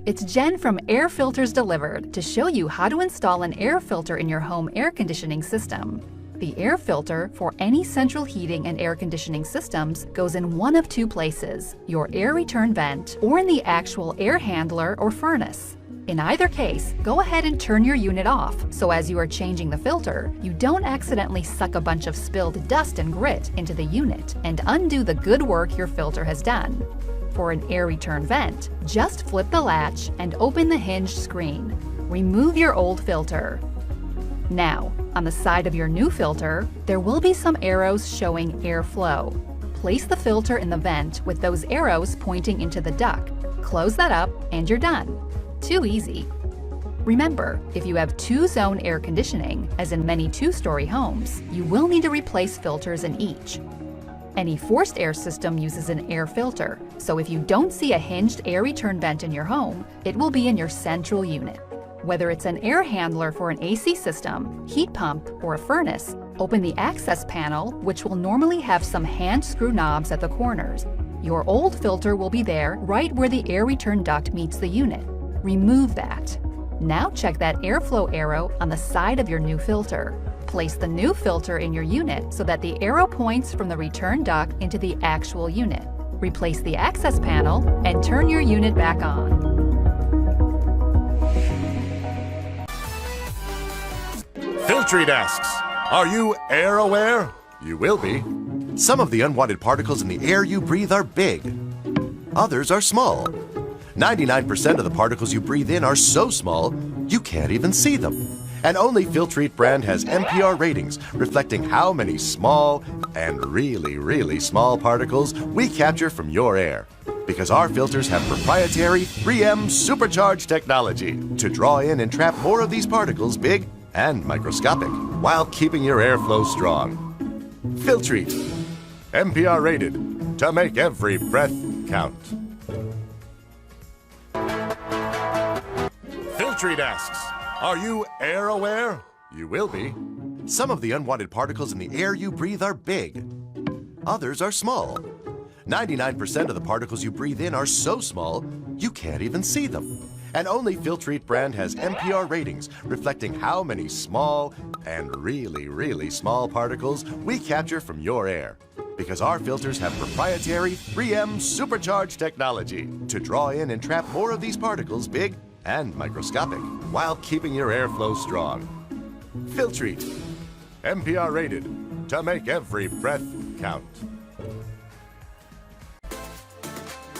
Hi, it's Jen from Air Filters Delivered to show you how to install an air filter in your home air conditioning system. The air filter for any central heating and air conditioning systems goes in one of two places, your air return vent or in the actual air handler or furnace. In either case, go ahead and turn your unit off so as you are changing the filter, you don't accidentally suck a bunch of spilled dust and grit into the unit and undo the good work your filter has done. For an air return vent, just flip the latch and open the hinged screen. Remove your old filter. Now, on the side of your new filter, there will be some arrows showing airflow. Place the filter in the vent with those arrows pointing into the duct. Close that up and you're done. Too easy. Remember, if you have two-zone air conditioning, as in many two-story homes, you will need to replace filters in each. Any forced air system uses an air filter, so if you don't see a hinged air return vent in your home, it will be in your central unit. Whether it's an air handler for an AC system, heat pump, or a furnace, open the access panel, which will normally have some hand screw knobs at the corners. Your old filter will be there right where the air return duct meets the unit. Remove that. Now check that airflow arrow on the side of your new filter. Place the new filter in your unit so that the arrow points from the return duct into the actual unit. Replace the access panel and turn your unit back on. Filtrete asks, are you air aware? You will be. Some of the unwanted particles in the air you breathe are big. Others are small. 99% of the particles you breathe in are so small, you can't even see them. And only Filtrete brand has NPR ratings reflecting how many small and really, really small particles we capture from your air. Because our filters have proprietary 3M supercharged technology to draw in and trap more of these particles, big and microscopic, while keeping your airflow strong. Filtrete, NPR rated to make every breath count. Filtrete asks, are you air aware? You will be. Some of the unwanted particles in the air you breathe are big. Others are small. 99% of the particles you breathe in are so small, you can't even see them. And only Filtrete brand has NPR ratings reflecting how many small and really, really small particles we capture from your air. Because our filters have proprietary 3M supercharged technology to draw in and trap more of these particles, big and microscopic, while keeping your airflow strong. Filtrete, NPR rated to make every breath count.